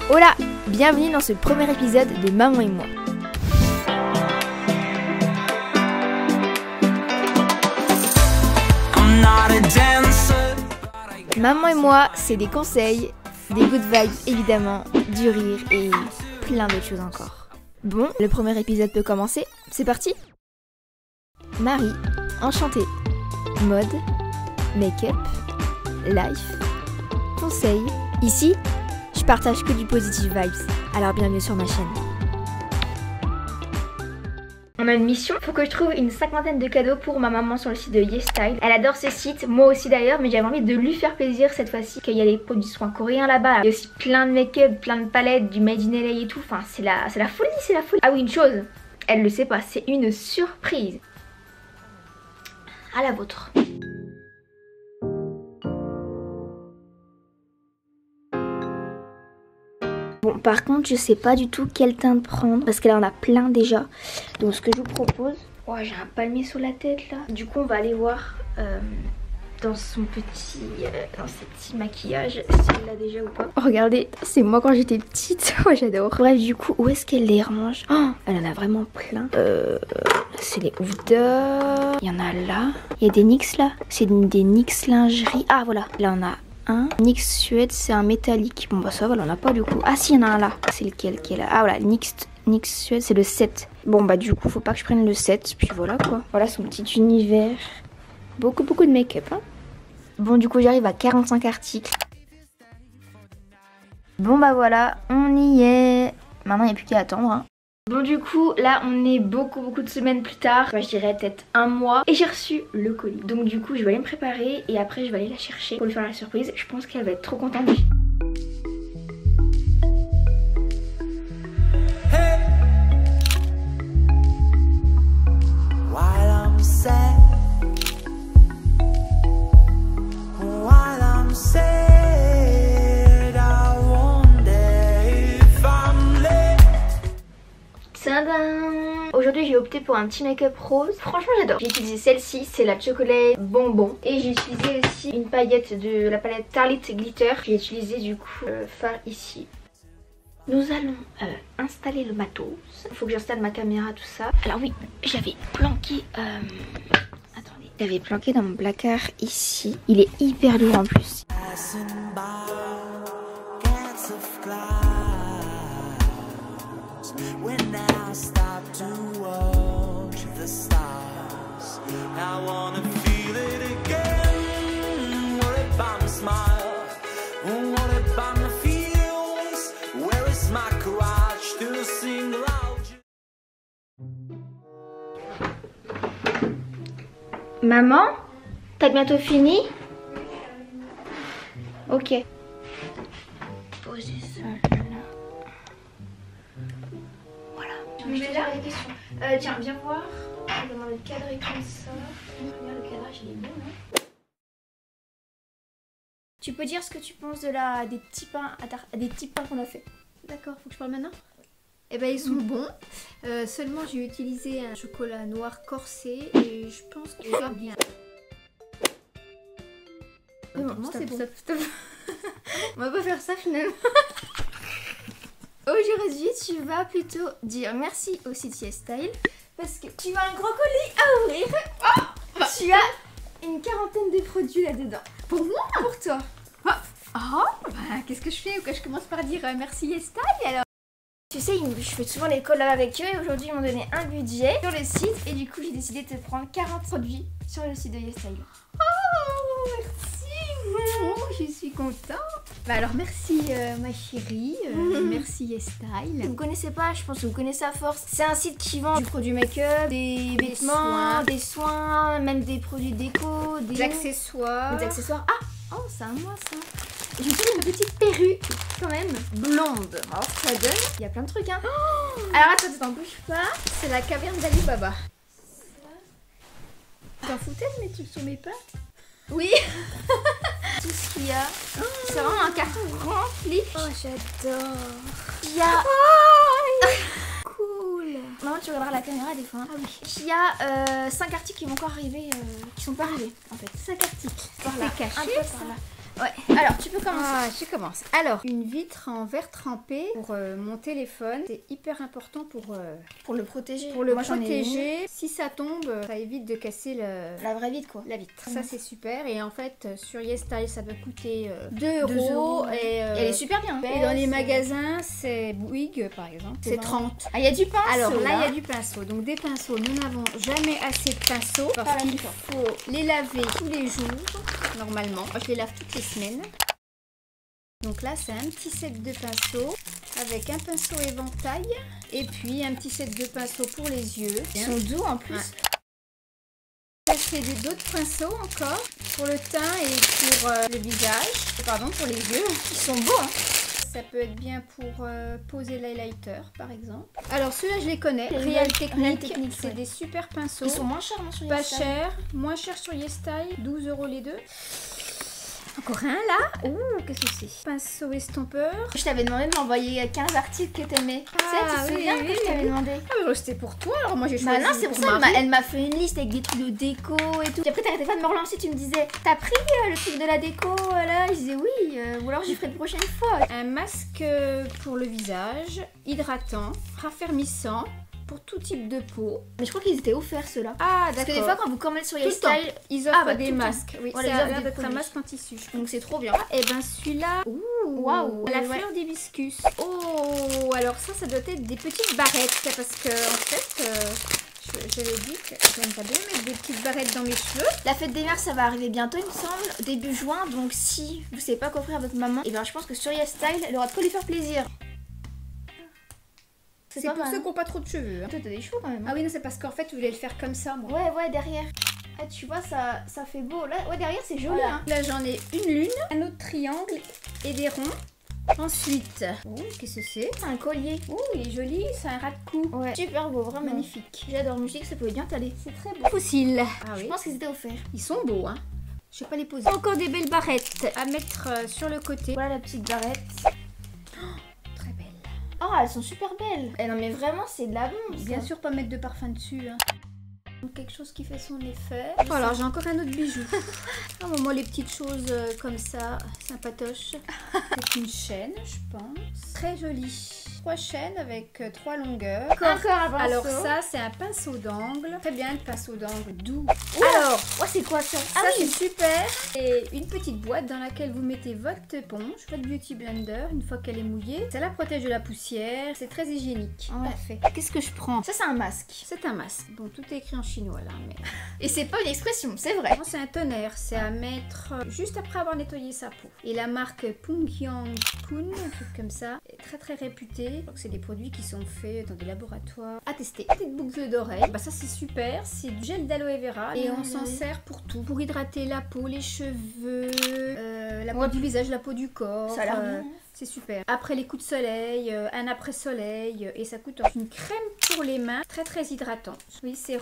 Hola, bienvenue dans ce premier épisode de Maman et moi. Maman et moi, c'est des conseils, des good vibes évidemment, du rire et plein d'autres choses encore. Bon, le premier épisode peut commencer, c'est parti. Marie, enchantée. Mode, make-up, life, conseils. Ici, je partage que du positive vibes, alors bienvenue sur ma chaîne. On a une mission, faut que je trouve une 50aine de cadeaux pour ma maman sur le site de YesStyle. Elle adore ce site, moi aussi d'ailleurs, mais j'avais envie de lui faire plaisir cette fois-ci, qu'il y a des produits soins coréens là-bas. Il y a aussi plein de make-up, plein de palettes, du made in LA et tout, enfin c'est la folie, c'est la folie. Ah oui, une chose, elle le sait pas, c'est une surprise. À la vôtre. Bon, par contre, je sais pas du tout quel teint prendre parce qu'elle en a plein déjà. Donc, ce que je vous propose. Oh, j'ai un palmier sur la tête là. Du coup, on va aller voir dans ses petits maquillages si elle l'a déjà ou pas. Oh, regardez, c'est moi quand j'étais petite. Oh, j'adore. Bref, du coup, où est-ce qu'elle les range? Oh, elle en a vraiment plein. C'est les Huda. Il y en a là. Il y a des NYX là. C'est des NYX lingerie. Ah, voilà. Là, on a un NYX Suède, c'est un métallique. Bon bah ça va, on en a pas du coup. Ah si, il y en a un là. C'est lequel qui est là? Ah voilà, NYX Suède, c'est le 7. Bon bah du coup, faut pas que je prenne le 7. Puis voilà quoi. Voilà son petit univers. Beaucoup de make-up. Hein. Bon du coup, j'arrive à 45 articles. Bon bah voilà, on y est. Maintenant, il n'y a plus qu'à attendre. Hein. Bon du coup là on est beaucoup de semaines plus tard, je dirais peut-être un mois, et j'ai reçu le colis. Donc du coup je vais aller me préparer et après je vais aller la chercher pour lui faire la surprise. Je pense qu'elle va être trop contente. Aujourd'hui j'ai opté pour un petit make-up rose. Franchement j'adore. J'ai utilisé celle-ci, c'est la chocolat bonbon. Et j'ai utilisé aussi une paillette de la palette Starlit Glitter. J'ai utilisé du coup fard ici. Nous allons installer le matos. Il faut que j'installe ma caméra, tout ça. Alors oui, j'avais planqué... Attendez. J'avais planqué dans mon placard ici. Il est hyper lourd en plus. Maman, t'as bientôt fini? Ok. Posez ça là. Voilà. Je vais déjà les questions. Tiens, viens voir. On va le cadrer comme ça. Regarde, le cadrage il est bon, non? Tu peux dire ce que tu penses de des petits pains qu'on a fait. D'accord, faut que je parle maintenant? Eh ben ils sont bons. Seulement j'ai utilisé un chocolat noir corsé et je pense qu'il va bien. Non, c'est bon. Stop. On va pas faire ça finalement. Aujourd'hui, tu vas plutôt dire merci au site YesStyle parce que tu as un gros colis à ouvrir. Oh, tu as une 40aine de produits là-dedans. Pour moi? Pour toi. Qu'est-ce que je fais? Je commence par dire merci YesStyle alors. Tu sais, je fais souvent les collabs avec eux et aujourd'hui ils m'ont donné un budget sur le site et du coup j'ai décidé de te prendre 40 produits sur le site de YesStyle. Oh, merci, je suis contente. Bah alors merci ma chérie, merci YesStyle. Vous connaissez pas, je pense que vous connaissez à force. C'est un site qui vend du produit make-up, des vêtements, des soins, même des produits déco, des accessoires. Des accessoires. Ah, oh c'est à moi ça. J'ai fait une petite perruque quand même blonde. Alors ça donne, il y a plein de trucs hein. Oh, alors attends, bouge pas. C'est la caverne d'Ali Baba. T'en foutais de mettre sur mes pattes? Oui. Tout ce qu'il y a. C'est vraiment un carton rempli. Oh j'adore. Il y a... Cool. Maman tu regarderas la caméra des fois. Ah oui. Il y a 5 articles qui vont encore arriver, qui sont pas arrivés en fait. 5 articles. Par là. C'est caché, un peu par là. Ouais. Alors, tu peux commencer. Ah, je commence. Alors, une vitre en verre trempé pour mon téléphone. C'est hyper important Pour le protéger. pour le Moi, j'en ai protéger. Si ça tombe, ça évite de casser la vraie vitre, quoi. la vitre. Ça, c'est super. Et en fait, sur YesStyle, ça peut coûter 2 2 euros. €. Et, Elle est super bien. et dans les magasins, c'est Bouygues, par exemple. C'est 30. Ah, il y a du pinceau. Alors là, il y a du pinceau. Donc des pinceaux, nous n'avons jamais assez de pinceaux parce qu'il faut les laver tous les jours, normalement. Moi, je les lave toutes les semaines. Donc là, c'est un petit set de pinceaux avec un pinceau éventail et puis un petit set de pinceaux pour les yeux. Ils sont doux en plus. Ouais. J'ai acheté d'autres pinceaux encore pour le teint et pour le visage. Pardon, pour les yeux. Ils sont beaux, hein. Ça peut être bien pour poser l'highlighter par exemple. Alors ceux-là je les connais. Les Real Technique, Technique, c'est ouais. des super pinceaux. Ils sont moins chers, non, sur Pas YesStyle. cher, moins cher sur YesStyle, 12 € les deux. Encore un là. Ouh, qu'est-ce que c'est? Pinceau estompeur. Je t'avais demandé de m'envoyer 15 articles que t'aimais. Tu sais, tu te oui, souviens oui, que je t'avais oui. demandé? Ah mais c'était pour toi, alors moi j'ai Bah choisi. non, c'est pour ça, Marie. elle m'a fait une liste avec des trucs de déco et tout. Et après, t'arrêtais pas de me relancer, tu me disais, t'as pris le truc de la déco là? Je disais oui, ou alors j'y ferai une prochaine fois. Un masque pour le visage, hydratant, raffermissant, pour tout type de peau. Mais je crois qu'ils étaient offerts ceux-là. Ah Parce que des fois, quand vous commandez sur Tout le temps. YesStyle, Ils offrent bah, des tout le temps. masques. Oui, Voilà, ça ils a offrent l'air des d'être un produits. masque en tissu. donc c'est trop bien. Et ben celui-là, Waouh, la ouais. fleur d'hibiscus. Oh, alors ça doit être des petites barrettes parce que en fait, j'avais dit que j'aimerais bien mettre des petites barrettes dans mes cheveux. La fête des mères, ça va arriver bientôt, il me semble, début juin. Donc si vous savez pas quoi offrir à votre maman, et ben je pense que sur YesStyle, elle aura de quoi lui faire plaisir. C'est pour ceux qui n'ont pas trop de cheveux. Hein. Toi, t'as des cheveux quand même. Ah oui, non, c'est parce qu'en fait, je voulais le faire comme ça, moi. Ouais, derrière. Ah, tu vois, ça fait beau. Là, ouais, derrière, c'est joli. Voilà. Hein. Là, j'en ai une lune, un autre triangle et des ronds. Ensuite, qu'est-ce que c'est? C'est un collier. Oh, il est joli, c'est un ras de cou. Ouais, super beau, vraiment Magnifique. J'adore, je me suis dit que ça pouvait bien t'aller. C'est très beau. Fossiles. Ah Je oui. pense qu'ils étaient offerts. Ils sont beaux, hein. Je vais pas les poser. Encore des belles barrettes à mettre sur le côté. Voilà la petite barrette. Très belle. Oh, elles sont super belles. Eh non, mais vraiment, c'est de la bombe. Bien sûr, pas mettre de parfum dessus. Hein. Donc, quelque chose qui fait son effet. Oh, alors, j'ai encore un autre bijou. Ah, bon, moi, les petites choses comme ça, sympatoches. C'est une chaîne, je pense. Très jolie. 3 chaînes avec 3 longueurs. Encore un pinceau. Alors, ça, c'est un pinceau d'angle. Très bien, le pinceau d'angle doux. Alors, c'est quoi ça? Ça c'est super. Et une petite boîte dans laquelle vous mettez votre éponge, votre beauty blender une fois qu'elle est mouillée. Ça la protège de la poussière. C'est très hygiénique. Ouais. Parfait. Qu'est-ce que je prends? Ça, c'est un masque. C'est un masque. Bon, tout est écrit en chinois là, mais Et c'est pas une expression, c'est vrai. non, c'est un tonnerre. C'est à mettre juste après avoir nettoyé sa peau. Et la marque Pungyang Kun, un truc comme ça, est très très réputée. Donc c'est des produits qui sont faits dans des laboratoires à tester. Petite boucle d'oreille. Bah ça c'est super. C'est du gel d'aloe vera et on s'en sert pour tout. Pour hydrater la peau, les cheveux, la peau du visage, la peau du corps. Ça a l'air bien. C'est super. Après les coups de soleil, un après-soleil, et ça coûte une crème pour les mains très très hydratante. Oui, c'est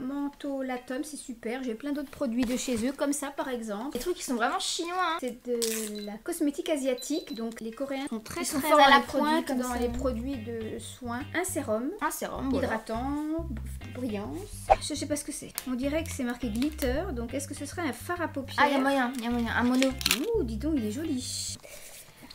Mentolatum, c'est super. J'ai plein d'autres produits de chez eux, comme ça par exemple. Les trucs qui sont vraiment chinois. Hein. C'est de la cosmétique asiatique, donc les Coréens sont très Ils sont très forts à dans la les produits pointe comme dans ça. les produits de soins. Un sérum Un sérum, voilà. hydratant, brillance. Je sais pas ce que c'est. On dirait que c'est marqué glitter, donc est-ce que ce serait un fard à paupières? Ah, il y a moyen, un mono. Ouh, dis donc, il est joli.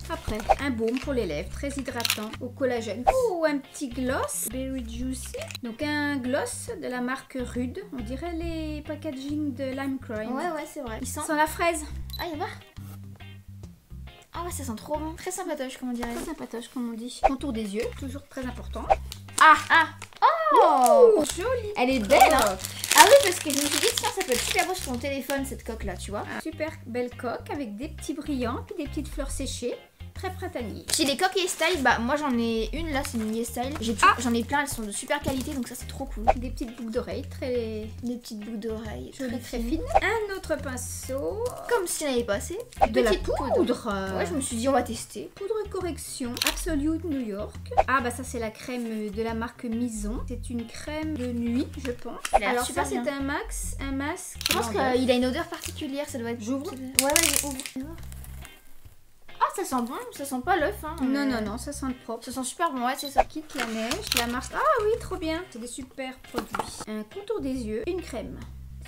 Après, un baume pour les lèvres, très hydratant, au collagène. Oh, un petit gloss, Berry Juicy. Donc un gloss de la marque Rude. On dirait les packaging de Lime Crime. Ouais, c'est vrai. Il sent la fraise. Ah, il y a voir. Ah ouais, ça sent trop bon. Très sympatoche, comme on dirait. Très sympatoche, comme on dit. Contour des yeux, toujours très important. Oh, Jolie. elle est belle, hein. Ah oui, parce que je me suis dit, tiens, ça peut être super beau sur ton téléphone, cette coque-là, tu vois. Super belle coque avec des petits brillants puis des petites fleurs séchées. Très printanier. Puis les coques YesStyle, bah moi j'en ai une là, c'est une YesStyle. J'en ai plein, elles sont de super qualité, donc ça c'est trop cool. Des petites boucles d'oreilles, très Des petites boucles d'oreilles, jolies, très fines. Un autre pinceau. Comme si on avait passé. De la Petite poudre. Ouais, je me suis dit, on va tester. Poudre correction Absolute New York. Ah bah ça c'est la crème de la marque Mison. C'est une crème de nuit, je pense. Elle a l'air Alors super ça c'est bien. un masque. Je pense qu'il a une odeur particulière, ça doit être. J'ouvre. Ouais, ouvre. Ah, ça sent bon, ça sent pas l'œuf. Hein, Non, ça sent propre. Ça sent super bon, ouais, c'est ça. Quitte la neige, la marque. Ah oui, trop bien. C'est des super produits. Un contour des yeux, une crème.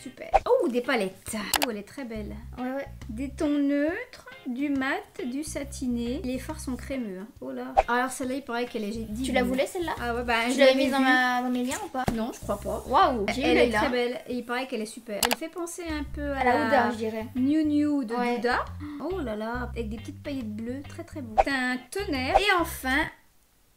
Super. Oh, des palettes. Oh, elle est très belle. Ouais. Des tons neutres, du mat, du satiné. Les fards sont crémeux. Hein. Oh là. Alors celle-là, il paraît qu'elle est divine. Tu la voulais celle-là? Ah ouais, bah tu l'avais mise dans mes liens ou pas? Non, je crois pas. Waouh, Elle est très belle et il paraît qu'elle est super. Elle fait penser un peu à la Huda, je dirais. New New de Huda. Oh là là, avec des petites paillettes bleues, très très beau. C'est un tonnerre. Et enfin,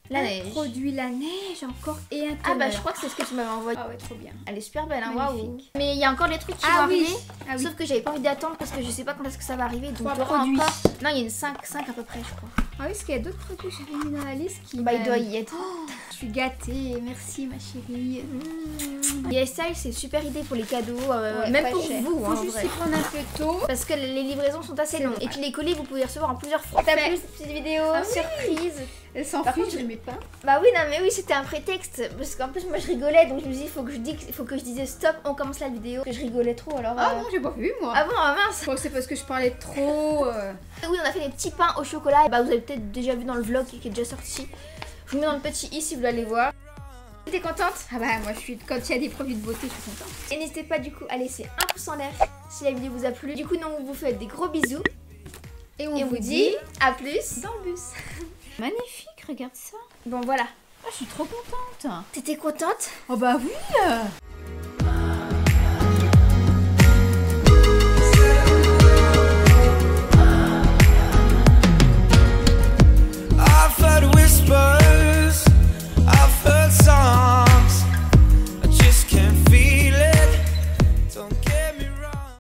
la neige. Produit la neige encore et un tonnerre. Ah bah je crois que c'est ce que tu m'avais envoyé. Ah ouais, trop bien. Elle est super belle, hein, magnifique. Waouh. Mais il y a encore des trucs qui vont arriver. Ah oui. Sauf que j'avais pas envie d'attendre parce que je sais pas quand est-ce que ça va arriver. Donc trois produits. Non, il y a une 5 à peu près, je crois. Ah oui, parce qu'il y a d'autres produits que j'avais mis dans la liste qui. Bah il doit y être. Je suis gâtée, merci ma chérie. YesStyle, c'est une super idée pour les cadeaux, ouais, même pour cher. vous. Faut juste s'y prendre un peu tôt. Parce que les livraisons sont assez longues. Et puis les colis, vous pouvez les recevoir en plusieurs fois. T'as plus de petites vidéos, surprises. Elle s'en Par fiche, contre, je mets pas. Bah oui, non mais oui, c'était un prétexte. Parce qu'en plus, moi je rigolais. Donc je me dis, il faut que je disais stop, on commence la vidéo. Que je rigolais trop alors. Ah bon, j'ai pas vu moi. Ah bon, ah mince. Oh, c'est parce que je parlais trop. Oui, on a fait des petits pains au chocolat. Bah vous avez peut-être déjà vu dans le vlog qui est déjà sorti. Je vous mets dans le petit i si vous voulez aller voir. T'es contente? Ah bah moi je suis, quand il y a des produits de beauté, je suis contente. Et n'hésitez pas du coup à laisser un pouce en l'air si la vidéo vous a plu. Du coup, nous on vous fait des gros bisous. Et on vous dit à plus dans le bus. Magnifique, regarde ça. Bon voilà. Ah, je suis trop contente. T'étais contente? Oh bah oui.